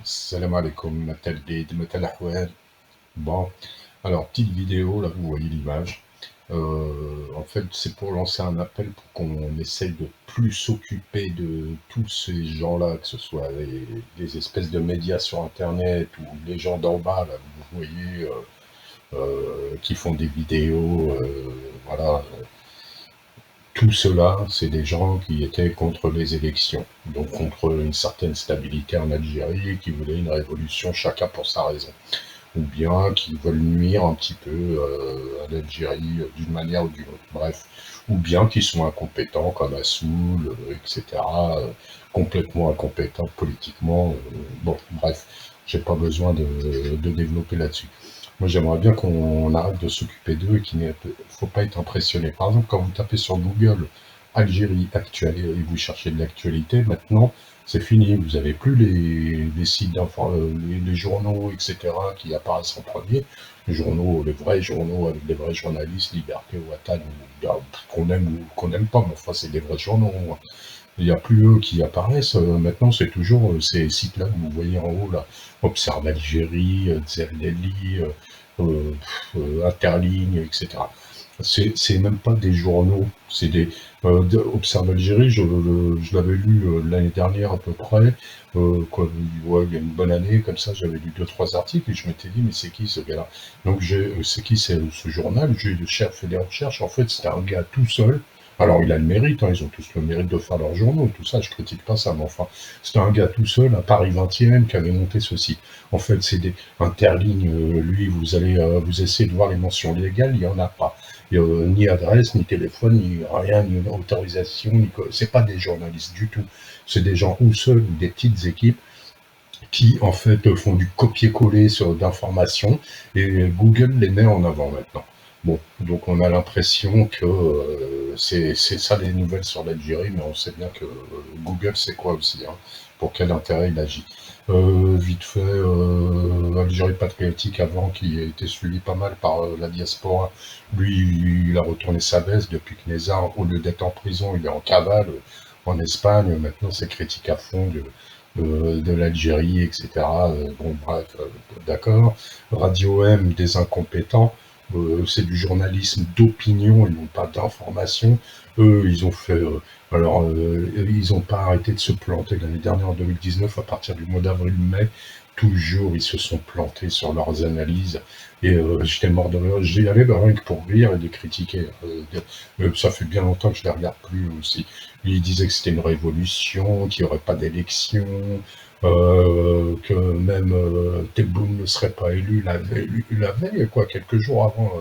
Salam alaikum, Matal Bid, Matal Ahwal. Bon, alors petite vidéo, là vous voyez l'image. En fait, c'est pour lancer un appel pour qu'on essaye de plus s'occuper de tous ces gens-là, que ce soit les espèces de médias sur Internet ou les gens d'en bas, là, vous voyez, qui font des vidéos, voilà. Tout cela, c'est des gens qui étaient contre les élections, donc contre une certaine stabilité en Algérie, qui voulaient une révolution, chacun pour sa raison, ou bien qui veulent nuire un petit peu à l'Algérie d'une manière ou d'une autre, bref, ou bien qui sont incompétents comme Assoul, etc., complètement incompétents politiquement, bon, bref, j'ai pas besoin de développer là-dessus. Moi, j'aimerais bien qu'on arrête de s'occuper d'eux et qu'il ne faut pas être impressionné. Par exemple, quand vous tapez sur Google Algérie actuelle et vous cherchez de l'actualité, maintenant, c'est fini. Vous n'avez plus les sites d'info, les journaux, etc., qui apparaissent en premier. Les journaux, les vrais journaux avec des vrais journalistes, Liberté, Ouattane, qu'on aime ou qu'on n'aime pas, mais enfin, c'est des vrais journaux. Il n'y a plus eux qui apparaissent. Maintenant, c'est toujours ces sites-là que vous voyez en haut, là. Observe Algérie, Zelleli, Interligne, etc. C'est même pas des journaux, c'est des... Observe Algérie, je l'avais lu l'année dernière à peu près, quoi, ouais, il y a une bonne année, comme ça, j'avais lu 2-3 articles et je m'étais dit, mais c'est qui ce gars-là? Donc, c'est qui ce journal? J'ai fait des recherches, en fait, c'était un gars tout seul. Alors, il a le mérite, hein, ils ont tous le mérite de faire leurs journaux, tout ça, je critique pas ça, mais enfin, c'était un gars tout seul à Paris 20e qui avait monté ce site. En fait, c'est des interlignes, lui, vous essayez de voir les mentions légales, il n'y en a pas. Ni adresse, ni téléphone, ni rien, ni autorisation, c'est pas des journalistes du tout. C'est des gens ou seuls, ou des petites équipes qui, en fait, font du copier-coller d'informations et Google les met en avant maintenant. Bon, donc on a l'impression que c'est ça les nouvelles sur l'Algérie, mais on sait bien que Google c'est quoi aussi, hein, pour quel intérêt il agit. Vite fait, Algérie patriotique avant, qui a été suivi pas mal par la diaspora, lui il a retourné sa veste depuis que Nézard, au lieu d'être en prison, il est en cavale en Espagne, maintenant c'est critique à fond de l'Algérie, etc. Bon, bref, d'accord. Radio M, des incompétents. C'est du journalisme d'opinion et non pas d'information. Eux, ils ont fait... ils n'ont pas arrêté de se planter l'année dernière, en 2019, à partir du mois d'avril-mai. Toujours, ils se sont plantés sur leurs analyses. Et j'étais mort de rire. J'y allais rien que pour rire et de critiquer. Ça fait bien longtemps que je ne les regarde plus aussi. Ils disaient que c'était une révolution, qu'il n'y aurait pas d'élection, que même Tebboune ne serait pas élu la veille, quoi, quelques jours avant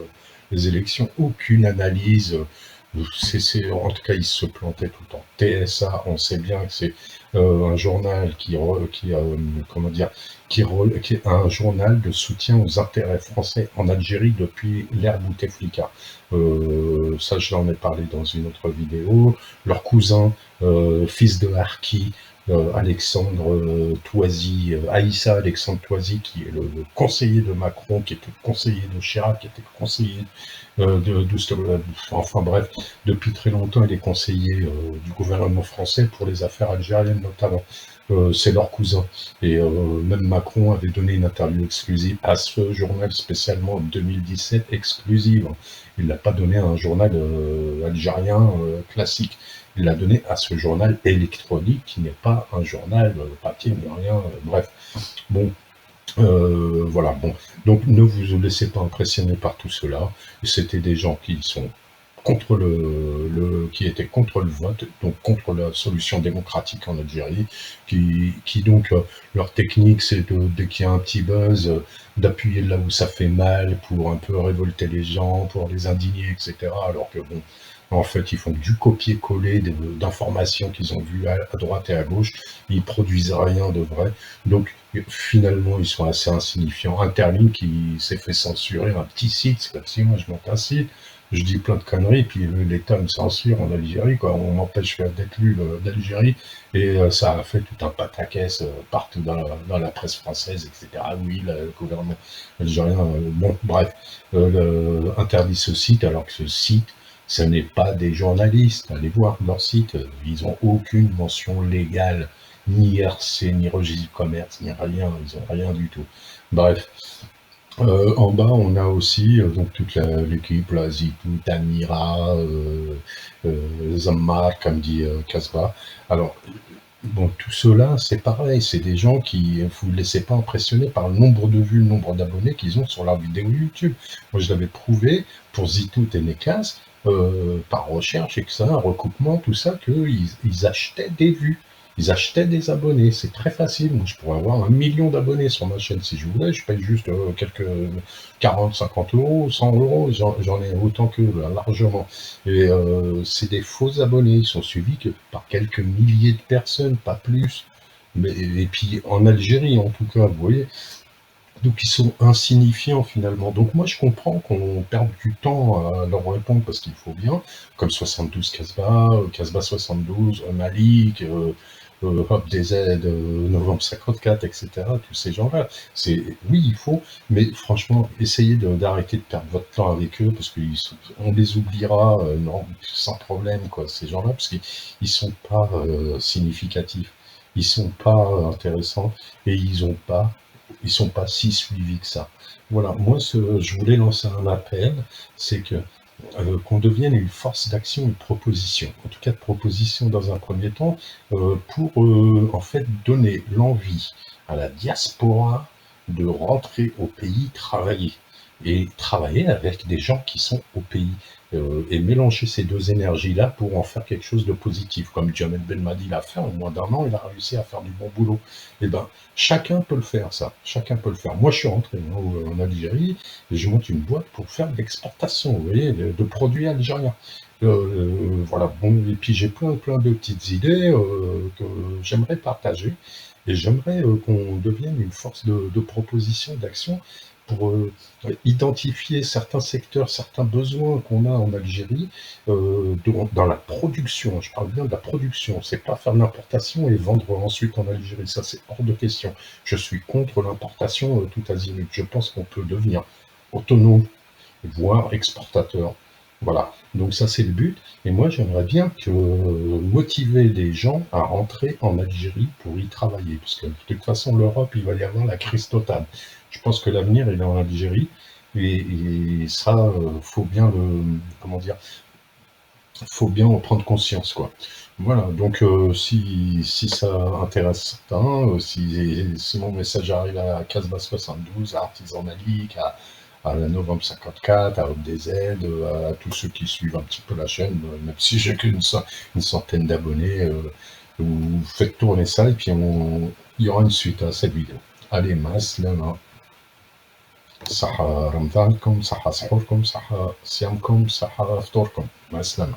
les élections. Aucune analyse. En tout cas, ils se plantaient tout le temps. TSA, on sait bien que c'est un journal comment dire, qui est un journal de soutien aux intérêts français en Algérie depuis l'ère Bouteflika. Ça, je l'en ai parlé dans une autre vidéo. Leur cousin, fils de Harki, Alexandre Toisy, Aïssa Alexandre Toisy, qui est le conseiller de Macron, qui était conseiller de Chirac, qui était conseiller enfin bref, depuis très longtemps, il est conseiller du gouvernement français pour les affaires algériennes notamment. C'est leur cousin. Et même Macron avait donné une interview exclusive à ce journal spécialement en 2017, exclusive. Il ne l'a pas donné à un journal algérien classique. Il l'a donné à ce journal électronique qui n'est pas un journal papier, ni rien. Bref. Bon, voilà, bon. Donc ne vous laissez pas impressionner par tout cela. C'était des gens qui sont contre qui étaient contre le vote, donc contre la solution démocratique en Algérie, qui donc, leur technique, c'est dès qu'il y a un petit buzz, d'appuyer là où ça fait mal pour un peu révolter les gens, pour les indigner, etc. Alors que bon, en fait, ils font du copier-coller d'informations qu'ils ont vues à droite et à gauche. Ils produisent rien de vrai. Donc, finalement, ils sont assez insignifiants. Interligne qui s'est fait censurer un petit site, c'est comme si moi je monte un site, je dis plein de conneries, puis l'État me censure en Algérie, quoi. On m'empêche d'être lu d'Algérie, et ça a fait tout un pataquès partout dans la presse française, etc. Oui, le gouvernement algérien, bon, bref, interdit ce site, alors que ce site, ce n'est pas des journalistes. Allez voir leur site, ils n'ont aucune mention légale. ni RC, ni registre du commerce, ni rien, ils ont rien du tout. Bref. En bas, on a aussi donc toute l'équipe, là, Zitou, Tamira, Zammar, comme dit Kasbah. Alors, bon, tout cela, c'est pareil, c'est des gens qui, vous ne laissez pas impressionner par le nombre de vues, le nombre d'abonnés qu'ils ont sur leur vidéo YouTube. Moi, je l'avais prouvé pour Zitout et Nekaz, par recherche, et que ça, un recoupement, tout ça, qu'ils achetaient des vues. Ils achetaient des abonnés, c'est très facile. Moi, je pourrais avoir 1 million d'abonnés sur ma chaîne si je voulais. Je paye juste quelques 40, 50 euros, 100 euros, j'en ai autant que largement. Et c'est des faux abonnés, ils sont suivis que par quelques milliers de personnes, pas plus. Mais, et puis en Algérie en tout cas, vous voyez, donc ils sont insignifiants finalement. Donc moi je comprends qu'on perde du temps à leur répondre parce qu'il faut bien, comme 72 Casbah, Casbah 72, Malik, Hop DZ, Novembre 54, etc. Tous ces gens-là. Oui, il faut, mais franchement, essayez d'arrêter de perdre votre temps avec eux parce qu'on les oubliera non, sans problème, quoi, ces gens-là, parce qu'ils sont pas significatifs, ils sont pas intéressants et ils sont pas si suivis que ça. Voilà, moi, je voulais lancer un appel, c'est que qu'on devienne une force d'action et de proposition, en tout cas de proposition dans un premier temps, pour en fait donner l'envie à la diaspora de rentrer au pays travailler, et travailler avec des gens qui sont au pays, et mélanger ces deux énergies-là pour en faire quelque chose de positif, comme Jamel Belmadi l'a fait, en moins d'1 an, il a réussi à faire du bon boulot. Et ben, chacun peut le faire, ça, chacun peut le faire. Moi, je suis rentré en Algérie, et je monte une boîte pour faire de l'exportation, vous voyez, de produits algériens. Voilà, bon, et puis j'ai plein de petites idées que j'aimerais partager, et j'aimerais qu'on devienne une force de proposition, d'action, pour identifier certains secteurs, certains besoins qu'on a en Algérie dans la production. Je parle bien de la production, c'est pas faire de l'importation et vendre ensuite en Algérie, ça c'est hors de question. Je suis contre l'importation tout azimut. Je pense qu'on peut devenir autonome, voire exportateur. Voilà, donc ça c'est le but. Et moi j'aimerais bien motiver des gens à rentrer en Algérie pour y travailler, parce que de toute façon l'Europe, il va y avoir la crise totale. Je pense que l'avenir il est en Algérie, et ça, faut bien comment dire, faut bien en prendre conscience, quoi. Voilà, donc si ça intéresse certains, si mon message arrive à Casbah 72, à Artisan Malik, à la Novembre 54, à OpDZ, à tous ceux qui suivent un petit peu la chaîne, même si j'ai qu'une centaine d'abonnés, vous faites tourner ça et puis il y aura une suite à cette vidéo. Allez, maslama. صحة رمضانكم، صحة سحوركم، صحة صيامكم، صحة فطوركم، مع السلامة.